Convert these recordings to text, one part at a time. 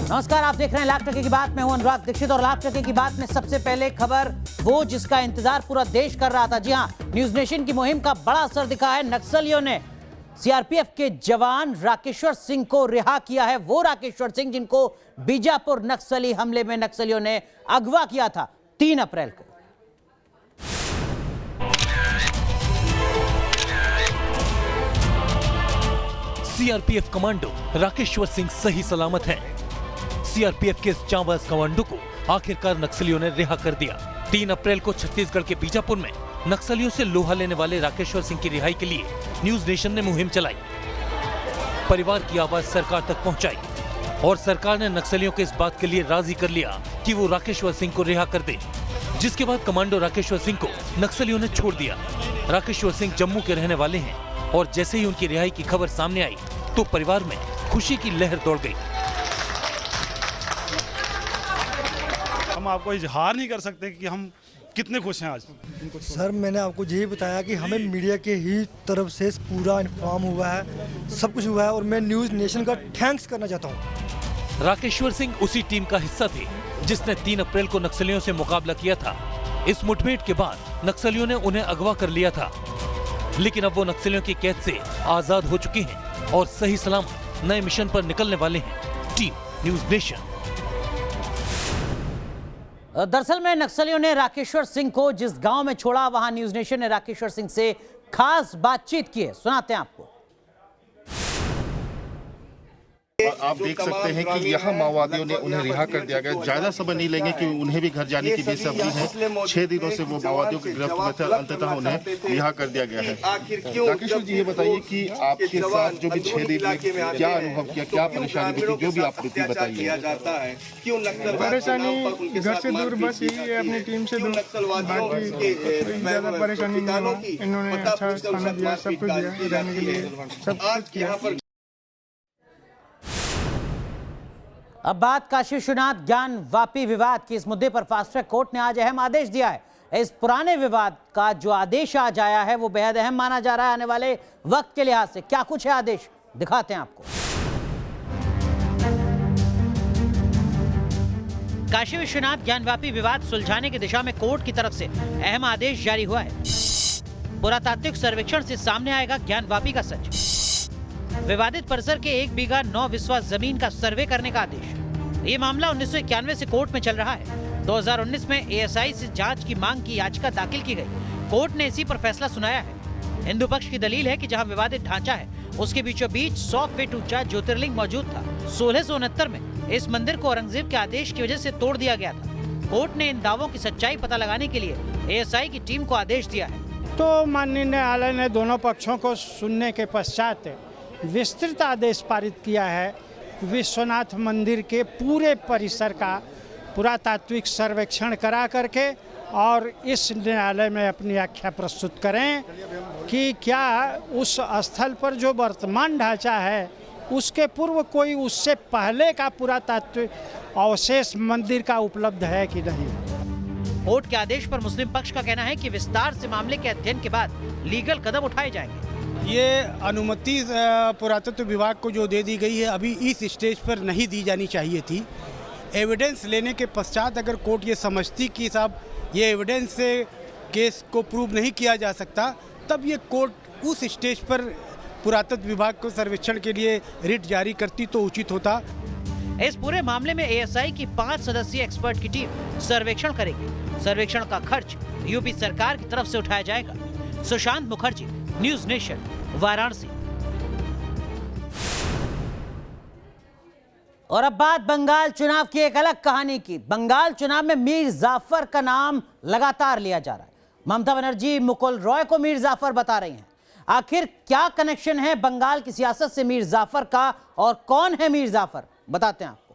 नमस्कार, आप देख रहे हैं लाख टके की बात में। हूं अनुराग दीक्षित और लाख टके की बात में सबसे पहले खबर वो जिसका इंतजार पूरा देश कर रहा था। जी हां, न्यूज नेशन की मुहिम का बड़ा असर दिखा है। नक्सलियों ने सीआरपीएफ के जवान राकेश्वर सिंह को रिहा किया है। वो राकेश्वर सिंह जिनको बीजापुर नक्सली हमले में नक्सलियों ने अगवा किया था 3 अप्रैल को। सीआरपीएफ कमांडो राकेश्वर सिंह सही सलामत हैं। सीआरपीएफ के इस जांबाज कमांडो को आखिरकार नक्सलियों ने रिहा कर दिया। 3 अप्रैल को छत्तीसगढ़ के बीजापुर में नक्सलियों से लोहा लेने वाले राकेश्वर सिंह की रिहाई के लिए न्यूज नेशन ने मुहिम चलाई। परिवार की आवाज सरकार तक पहुंचाई और सरकार ने नक्सलियों के इस बात के लिए राजी कर लिया कि वो राकेश्वर सिंह को रिहा कर दे, जिसके बाद कमांडो राकेश्वर सिंह को नक्सलियों ने छोड़ दिया। राकेश्वर सिंह जम्मू के रहने वाले हैं और जैसे ही उनकी रिहाई की खबर सामने आई तो परिवार में खुशी की लहर दौड़ गई। हम आपको इजहार नहीं कर सकते कि हम कितने खुश हैं आज। सर, मैंने आपको यही बताया कि हमें मीडिया के ही तरफ से पूरा इन्फॉर्म हुआ है, सब कुछ हुआ है और मैं न्यूज़ नेशन का थैंक्स करना चाहता हूँ। राकेश्वर सिंह उसी टीम का हिस्सा थे जिसने 3 अप्रैल को नक्सलियों से मुकाबला किया था। इस मुठभेड़ के बाद नक्सलियों ने उन्हें अगवा कर लिया था, लेकिन अब वो नक्सलियों की कैद से आजाद हो चुके हैं और सही सलामत नए मिशन पर निकलने वाले हैं। Team news nation. दरअसल में नक्सलियों ने राकेश्वर सिंह को जिस गांव में छोड़ा, वहां न्यूज नेशन ने राकेश्वर सिंह से खास बातचीत की है। सुनाते हैं आपको। आप देख सकते हैं कि यहाँ माओवादियों ने उन्हें रिहा कर दिया गया। ज्यादा समय नहीं लेंगे कि उन्हें भी घर जाने की बेसब्री है। 6 दिनों से वो माओवादियों की गिरफ्त में थे, अंततः उन्हें रिहा कर दिया गया है। राकेश्वर जी, ये बताइए कि आपके साथ जो भी 6 दिन में क्या अनुभव किया, क्या परेशानी थी, जो भी आप बताइए। परेशानी घर से दूर, बस यही है, अपनी टीम से दूर, बाकी ज्यादा परेशानी नहीं हुई। इन्होंने अच्छा खाना दिया, सब कुछ दिया रहने के लिए, सब कुछ किया। अब बात काशी विश्वनाथ ज्ञान वापी विवाद की। इस मुद्दे पर फास्ट ट्रैक कोर्ट ने आज अहम आदेश दिया है। इस पुराने विवाद का जो आदेश आज आया है वो बेहद अहम माना जा रहा है आने वाले वक्त के लिहाज से। क्या कुछ है आदेश, दिखाते हैं आपको। काशी विश्वनाथ ज्ञान वापी विवाद सुलझाने की दिशा में कोर्ट की तरफ से अहम आदेश जारी हुआ है। पुरातात्विक सर्वेक्षण से सामने आएगा ज्ञान वापी का सच। विवादित परिसर के 1 बीघा 9 विस्वा जमीन का सर्वे करने का आदेश। ये मामला 1991 से कोर्ट में चल रहा है। 2019 में एएसआई से जांच की मांग की याचिका दाखिल की गई। कोर्ट ने इसी पर फैसला सुनाया है। हिंदू पक्ष की दलील है कि जहां विवादित ढांचा है उसके बीचों बीच 100 फीट ऊंचा ज्योतिर्लिंग मौजूद था। 1669 में इस मंदिर को औरंगजेब के आदेश की वजह से तोड़ दिया गया था। कोर्ट ने इन दावों की सच्चाई पता लगाने के लिए एएसआई की टीम को आदेश दिया है। तो माननीय न्यायालय ने दोनों पक्षों को सुनने के पश्चात विस्तृत आदेश पारित किया है। विश्वनाथ मंदिर के पूरे परिसर का पुरातात्विक सर्वेक्षण करा करके और इस न्यायालय में अपनी व्याख्या प्रस्तुत करें कि क्या उस स्थल पर जो वर्तमान ढांचा है उसके पूर्व कोई उससे पहले का पुरातात्विक अवशेष मंदिर का उपलब्ध है कि नहीं। कोर्ट के आदेश पर मुस्लिम पक्ष का कहना है कि विस्तार से मामले के अध्ययन के बाद लीगल कदम उठाए जाएंगे। ये अनुमति पुरातत्व विभाग को जो दे दी गई है अभी इस स्टेज पर नहीं दी जानी चाहिए थी। एविडेंस लेने के पश्चात अगर कोर्ट ये समझती कि साहब ये एविडेंस से केस को प्रूव नहीं किया जा सकता, तब ये कोर्ट उस स्टेज पर पुरातत्व विभाग को सर्वेक्षण के लिए रिट जारी करती तो उचित होता। इस पूरे मामले में एएसआई की 5 सदस्यीय एक्सपर्ट की टीम सर्वेक्षण करेगी। सर्वेक्षण का खर्च यूपी सरकार की तरफ से उठाया जाएगा। Sushant Mukherjee, news nation, Varanasi. और अब बात बंगाल चुनाव की एक अलग कहानी की। बंगाल चुनाव में मीर जाफर का नाम लगातार लिया जा रहा है। ममता बनर्जी मुकुल रॉय को मीर जाफर बता रही हैं। आखिर क्या कनेक्शन है बंगाल की सियासत से मीर जाफर का और कौन है मीर जाफर, बताते हैं आपको।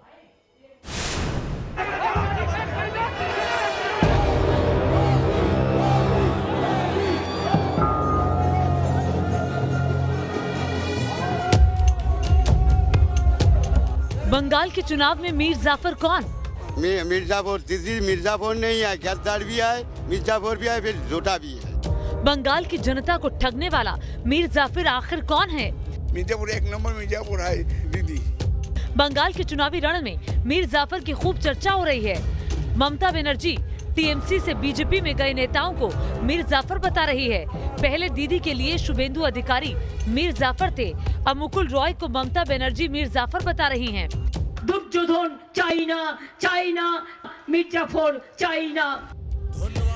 बंगाल के चुनाव में मीर जाफर कौन? मिर्जापुर दीदी, मिर्जापुर नहीं है, गद्दार भी है, मिर्जापुर भी है, फिर झूठा भी है। बंगाल की जनता को ठगने वाला मीर जाफर आखिर कौन है? मिर्जापुर 1 नंबर मिर्जापुर है दीदी। बंगाल के चुनावी रण में मीर जाफर की खूब चर्चा हो रही है। ममता बनर्जी टीएमसी से बीजेपी में गए नेताओं को मीर जाफर बता रही है। पहले दीदी के लिए शुभेंदु अधिकारी मीर जाफर थे, अब मुकुल रॉय को ममता बनर्जी मीर जाफर बता रही हैं। Duryodhan China, China Mir Jafar China.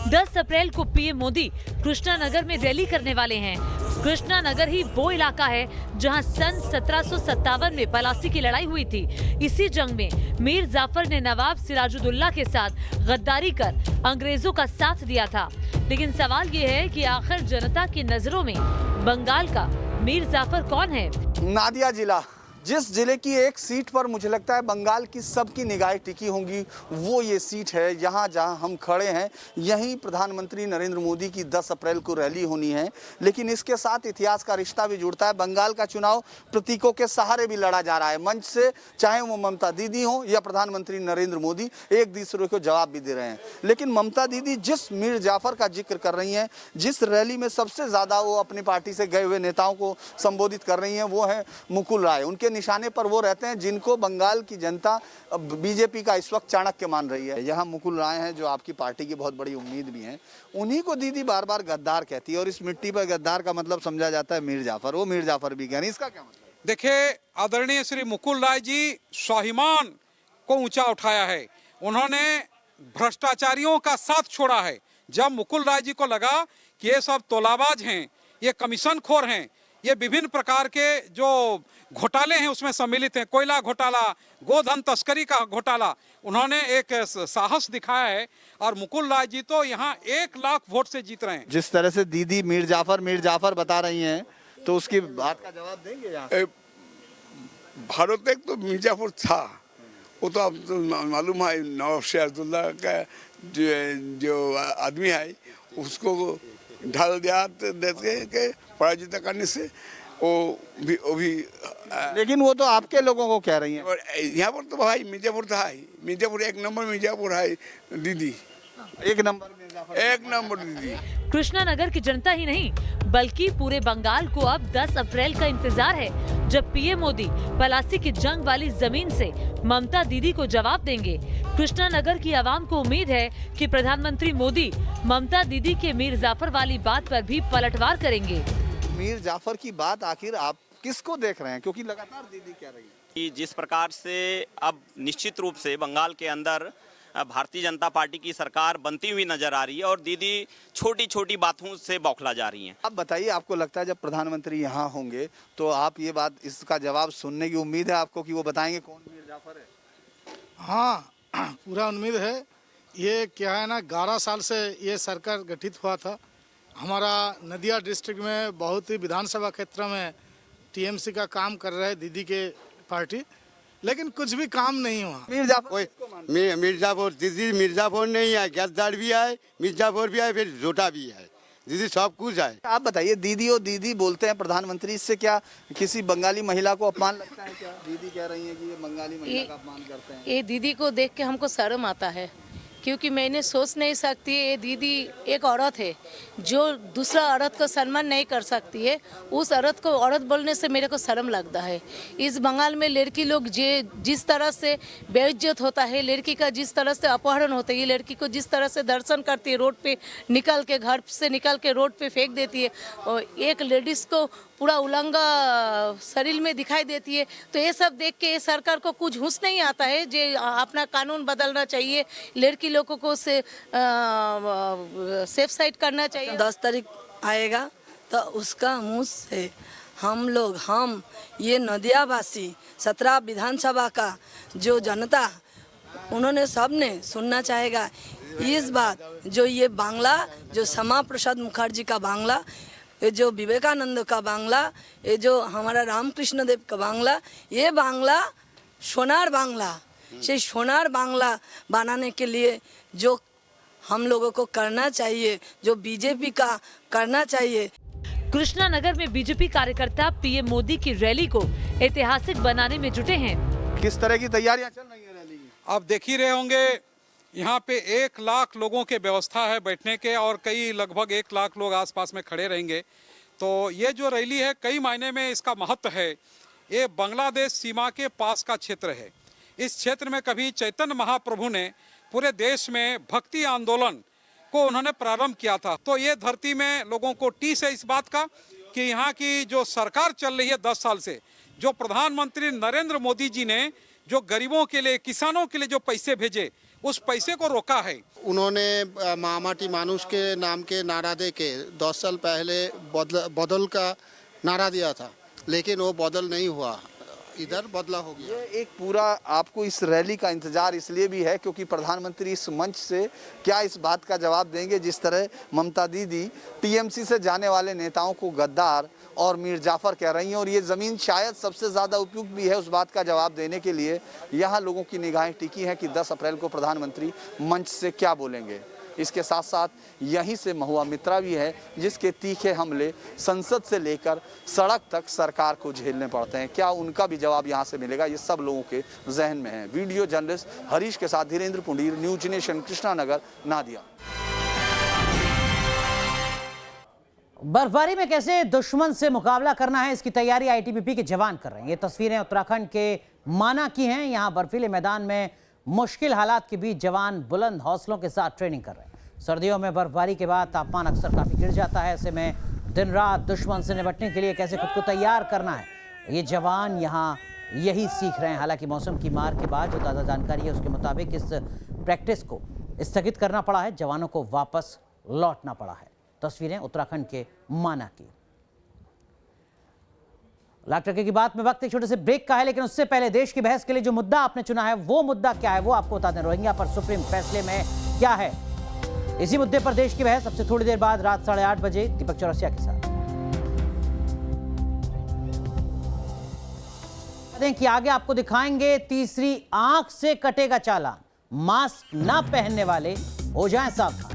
10 अप्रैल को पीएम मोदी कृष्णानगर में रैली करने वाले हैं। कृष्णानगर ही वो इलाका है जहां सन 1757 में पलासी की लड़ाई हुई थी। इसी जंग में मीर जाफर ने नवाब सिराजुद्दौला के साथ गद्दारी कर अंग्रेजों का साथ दिया था। लेकिन सवाल ये है कि आखिर जनता की नजरों में बंगाल का मीर जाफर कौन है? नादिया जिला, जिस जिले की एक सीट पर मुझे लगता है बंगाल की सबकी निगाहें टिकी होंगी, वो ये सीट है। यहाँ जहाँ हम खड़े हैं यहीं प्रधानमंत्री नरेंद्र मोदी की 10 अप्रैल को रैली होनी है। लेकिन इसके साथ इतिहास का रिश्ता भी जुड़ता है। बंगाल का चुनाव प्रतीकों के सहारे भी लड़ा जा रहा है मंच से, चाहे वो ममता दीदी हो या प्रधानमंत्री नरेंद्र मोदी, एक दूसरे को जवाब भी दे रहे हैं। लेकिन ममता दीदी जिस मीर जाफर का जिक्र कर रही हैं, जिस रैली में सबसे ज़्यादा वो अपनी पार्टी से गए हुए नेताओं को संबोधित कर रही हैं, वो है मुकुल रॉय। उनके निशाने पर वो रहते हैं जिनको बंगाल की जनता बीजेपी का इस वक्त चाणक्य मान रही है। यहाँ मुकुल रॉय हैं जो आपकी पार्टी की बहुत बड़ी उम्मीद भी हैं। उन्हीं को दीदी बार बार गद्दार कहती है और इस मिट्टी पर गद्दार का मतलब समझा जाता है मीर जाफर। वो मीर जाफर भी कह रही है, इसका क्या मतलब? देखिए, आदरणीय श्री मुकुल रॉय जी स्वाभिमान को ऊंचा उठाया है। उन्होंने भ्रष्टाचारियों का साथ छोड़ा है। जब मुकुल रॉय जी को लगा कि ये सब तोलाबाज हैं, ये कमीशन खोर हैं, ये विभिन्न प्रकार के जो घोटाले हैं उसमें सम्मिलित हैं, कोयला घोटाला, गोधन तस्करी का घोटाला, उन्होंने एक साहस दिखाया है। और मुकुल रॉय जी तो यहाँ 1 लाख वोट से जीत रहे हैं। जिस तरह से दीदी मीर जाफर बता रही हैं, तो उसकी बात का जवाब देंगे? यहाँ भारत एक तो मिर्जापुर था, वो तो अब तो मालूम है नवाब सिराजुद्दौला का जो आदमी है उसको ढाल दिया देते के पराजित करने से वो भी लेकिन वो तो आपके लोगों को कह रही हैं। और यहाँ पर तो भाई मिर्जापुर था, मिर्जापुर 1 नंबर मिर्जापुर है दीदी, 1 नंबर दीदी। कृष्णानगर की जनता ही नहीं बल्कि पूरे बंगाल को अब 10 अप्रैल का इंतजार है, जब पीएम मोदी पलासी की जंग वाली जमीन से ममता दीदी को जवाब देंगे। कृष्णानगर की आवाम को उम्मीद है कि प्रधानमंत्री मोदी ममता दीदी के मीर जाफर वाली बात पर भी पलटवार करेंगे। मीर जाफर की बात आखिर आप किसको देख रहे हैं? क्योंकि लगातार दीदी कह रही है कि जिस प्रकार से अब निश्चित रूप से बंगाल के अंदर भारतीय जनता पार्टी की सरकार बनती हुई नजर आ रही है और दीदी छोटी छोटी बातों से बौखला जा रही हैं। अब बताइए, आपको लगता है जब प्रधानमंत्री यहाँ होंगे तो आप ये बात, इसका जवाब सुनने की उम्मीद है आपको कि वो बताएंगे कौन मीर जाफर है? हाँ, पूरा उम्मीद है। ये क्या है ना, 11 साल से ये सरकार गठित हुआ था। हमारा नदिया डिस्ट्रिक्ट में बहुत ही विधानसभा क्षेत्र में टीएमसी का काम कर रहे दीदी के पार्टी, लेकिन कुछ भी काम नहीं हुआ। मिर्जापुर दीदी मिर्जापुर नहीं है, गद्दार भी है, मिर्जापुर भी है, फिर जोटा भी है, दीदी सब कुछ है। आप बताइए, दीदी और दीदी बोलते हैं प्रधानमंत्री, इससे क्या किसी बंगाली महिला को अपमान लगता है क्या? दीदी कह रही है कि ये बंगाली महिला का अपमान करते हैं। ये दीदी को देख के हमको शर्म आता है, क्योंकि मैंने सोच नहीं सकती ये दीदी एक औरत है जो दूसरा औरत को सम्मान नहीं कर सकती है। उस औरत को औरत बोलने से मेरे को शर्म लगता है। इस बंगाल में लड़की लोग जिस तरह से बेइज्जत होता है, लड़की का जिस तरह से अपहरण होता है, ये लड़की को जिस तरह से दर्शन करती है, रोड पे निकल के, घर से निकल के रोड पे फेंक देती है और एक लेडीज़ को पूरा उलंगा शरीर में दिखाई देती है। तो ये सब देख के सरकार को कुछ होश नहीं आता है जो अपना कानून बदलना चाहिए, लड़की लोगों को से सेफ साइड करना चाहिए। 10 तारीख आएगा तो उसका मुँह से हम ये नदियावासी 17 विधानसभा का जो जनता, उन्होंने सब ने सुनना चाहेगा इस बात, जो ये बांग्ला, जो श्यामा प्रसाद मुखर्जी का बांग्ला, ये जो विवेकानंद का बांग्ला, ये जो हमारा रामकृष्ण देव का बांग्ला, ये बांग्ला सोनार बांग्ला, से सोनार बांग्ला बनाने के लिए जो हम लोगों को करना चाहिए, जो बीजेपी का करना चाहिए। कृष्णानगर में बीजेपी कार्यकर्ता पीएम मोदी की रैली को ऐतिहासिक बनाने में जुटे हैं। किस तरह की तैयारियां चल रही है रैली की? आप देख ही रहे होंगे, यहाँ पे 1 लाख लोगों के व्यवस्था है बैठने के और कई लगभग 1 लाख लोग आसपास में खड़े रहेंगे। तो ये जो रैली है कई मायने में इसका महत्व है। ये बांग्लादेश सीमा के पास का क्षेत्र है। इस क्षेत्र में कभी चैतन्य महाप्रभु ने पूरे देश में भक्ति आंदोलन को उन्होंने प्रारंभ किया था। तो ये धरती में लोगों को टीस है इस बात का कि यहाँ की जो सरकार चल रही है 10 साल से, जो प्रधानमंत्री नरेंद्र मोदी जी ने जो गरीबों के लिए, किसानों के लिए जो पैसे भेजे, उस पैसे को रोका है। उन्होंने मामाटी मानुष के नाम के नारा दे के 10 साल पहले बदल का नारा दिया था, लेकिन वो बदल नहीं हुआ, इधर बदला हो गया। ये एक पूरा आपको इस रैली का इंतजार इसलिए भी है क्योंकि प्रधानमंत्री इस मंच से क्या इस बात का जवाब देंगे, जिस तरह ममता दीदी टीएमसी से जाने वाले नेताओं को गद्दार और मीर जाफर कह रही हैं, और ये ज़मीन शायद सबसे ज़्यादा उपयुक्त भी है उस बात का जवाब देने के लिए। यहाँ लोगों की निगाहें टिकी हैं कि 10 अप्रैल को प्रधानमंत्री मंच से क्या बोलेंगे। इसके साथ साथ यहीं से महुआ मित्रा भी है जिसके तीखे हमले संसद से लेकर सड़क तक सरकार को झेलने पड़ते हैं। क्या उनका भी जवाब यहाँ से मिलेगा, ये सब लोगों के जहन में है। वीडियो जर्नलिस्ट हरीश के साथ धीरेन्द्र पुंडीर, न्यूज नेशन, कृष्णानगर, नादिया। बर्फबारी में कैसे दुश्मन से मुकाबला करना है, इसकी तैयारी आईटीबीपी के जवान कर रहे हैं। ये तस्वीरें उत्तराखंड के माना की हैं। यहाँ बर्फीले मैदान में मुश्किल हालात के बीच जवान बुलंद हौसलों के साथ ट्रेनिंग कर रहे हैं। सर्दियों में बर्फबारी के बाद तापमान अक्सर काफ़ी गिर जाता है। ऐसे में दिन रात दुश्मन से निपटने के लिए कैसे खुद को तैयार करना है, ये जवान यहाँ यही सीख रहे हैं। हालांकि मौसम की मार के बाद जो ताज़ा जानकारी है उसके मुताबिक इस प्रैक्टिस को स्थगित करना पड़ा है, जवानों को वापस लौटना पड़ा है। तस्वीरें उत्तराखंड के माना की। लाख टके की बात में वक्त एक छोटे से ब्रेक का है, लेकिन उससे पहले देश की बहस के लिए जो मुद्दा आपने चुना है वो मुद्दा क्या है वो आपको बता दें। रोहिंग्या पर सुप्रीम फैसले में क्या है, इसी मुद्दे पर देश की बहस सबसे थोड़ी देर बाद रात 8:30 बजे दीपक चौरसिया के साथ। कि आगे आपको दिखाएंगे तीसरी आंख से कटेगा चालान, मास्क ना पहनने वाले हो जाएं सावधान।